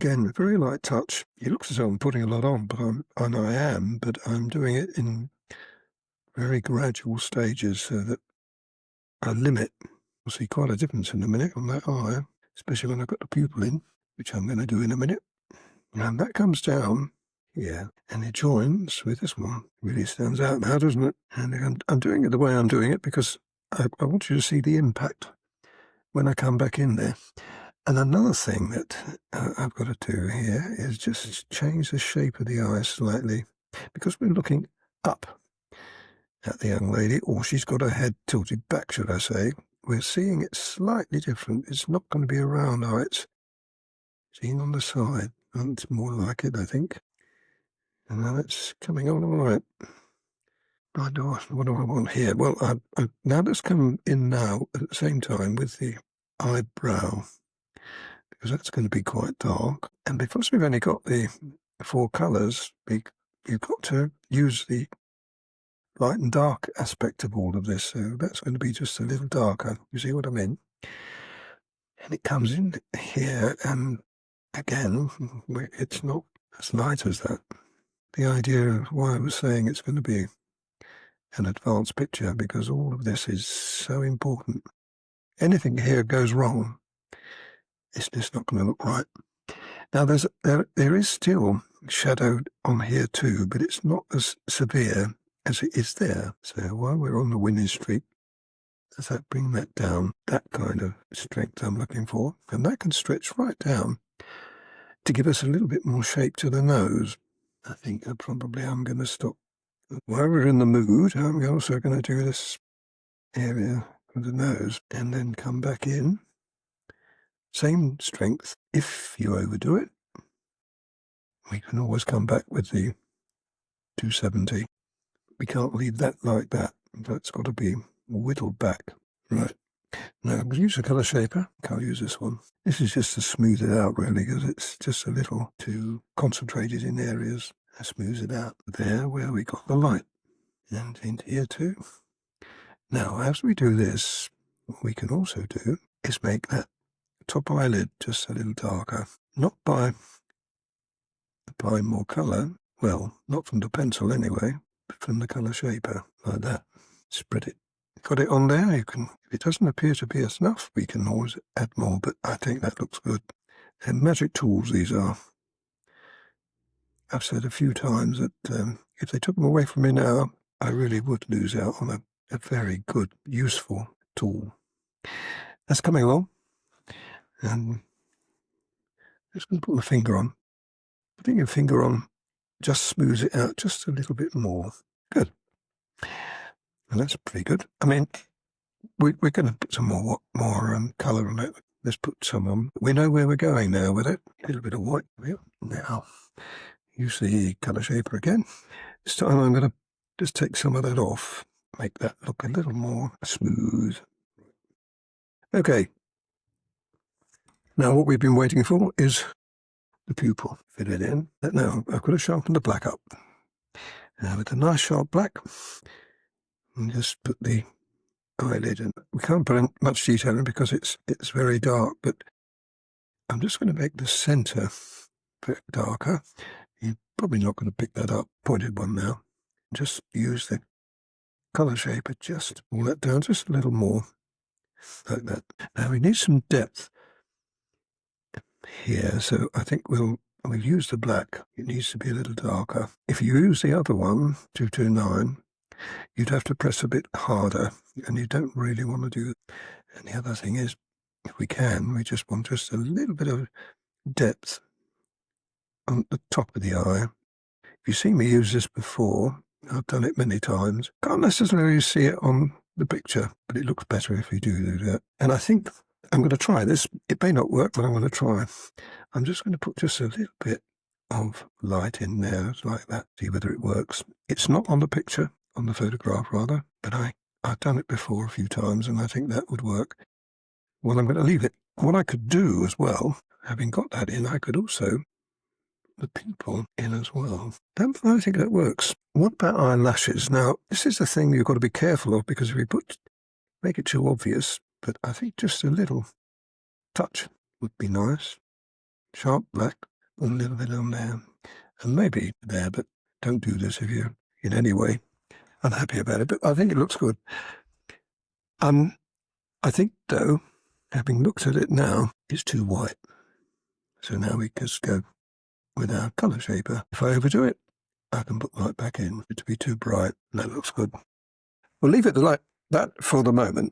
again, a very light touch. It looks as though I'm putting a lot on, but I am, but I'm doing it in very gradual stages so that I limit. We'll see quite a difference in a minute on that eye, especially when I've got the pupil in, which I'm going to do in a minute. And that comes down here, and it joins with this one. Really stands out now, doesn't it? And I'm doing it the way I'm doing it because I want you to see the impact when I come back in there. And another thing that I've got to do here is just change the shape of the eye slightly, because we're looking up at the young lady, or she's got her head tilted back, should I say. We're seeing it slightly different. It's not going to be a round eye, it's seen on the side. And it's more like it, I think. And now it's coming on all right. What do I want here? Well, now that's come in now at the same time with the eyebrow, because that's going to be quite dark. And because we've only got the 4 colours, you've got to use the light and dark aspect of all of this. So that's going to be just a little darker. You see what I mean? And it comes in here, and again, it's not as light as that. The idea of why I was saying it's going to be an advanced picture, because all of this is so important. Anything here goes wrong, it's just not going to look right. Now there is still shadow on here too, but it's not as severe as it is there. So while we're on the winning streak, does that bring that down? That kind of strength I'm looking for, and that can stretch right down to give us a little bit more shape to the nose. I think I'm going to stop. While we're in the mood, I'm also going to do this area of the nose and then come back in. Same strength. If you overdo it, we can always come back with the 270. We can't leave that like that. That's got to be whittled back. Right. Now I'm going to use a colour shaper. I'll use this one. This is just to smooth it out really, because it's just a little too concentrated in areas. I smooth it out there where we got the light. And in here too. Now as we do this, what we can also do is make that top eyelid just a little darker. Not by applying more colour, well, not from the pencil anyway, but from the colour shaper, like that. Spread it. Got it on there. You can, if it doesn't appear to be enough, we can always add more, but I think that looks good. And magic tools these are. I've said a few times that if they took them away from me now, I really would lose out on a very good, useful tool. That's coming along. And just going to put my finger on. Putting your finger on just smooths it out just a little bit more. Good. And that's pretty good. I mean, we're going to put some more colour on it. Let's put some on. We know where we're going now with it. A little bit of white. Now, use the colour shaper again. This time I'm going to just take some of that off. Make that look a little more smooth. Okay. Now what we've been waiting for is the pupil. Fit it in. Now I've got to sharpen the black up. Now with a nice sharp black, and just put the eyelid in. We can't put in much detail in because it's very dark, but I'm just going to make the centre a bit darker. You're probably not going to pick that up. Pointed one now. Just use the colour shaper, just pull that down just a little more, like that. Now we need some depth here, so I think we'll use the black. It needs to be a little darker. If you use the other one, 229, you'd have to press a bit harder, and you don't really want to do that. And the other thing is, if we can, we just want just a little bit of depth on the top of the eye. If you've seen me use this before, I've done it many times. Can't necessarily see it on the picture, but it looks better if you do that. And I think I'm going to try this. It may not work, but I'm going to try. I'm just going to put just a little bit of light in there, like that, see whether it works. It's not on the picture, on the photograph rather, but I've done it before a few times, and I think that would work. Well, I'm going to leave it. What I could do as well, having got that in, I could also the pupil in as well. I think that works. What about eyelashes? Now, this is the thing you've got to be careful of, because if you make it too obvious, but I think just a little touch would be nice. Sharp black, a little bit on there, and maybe there, but don't do this if you're in any way unhappy about it. But I think it looks good. I think, though, having looked at it now, it's too white. So now we just go with our colour shaper. If I overdo it, I can put light back in. It to be too bright, and that looks good. We'll leave it like that for the moment.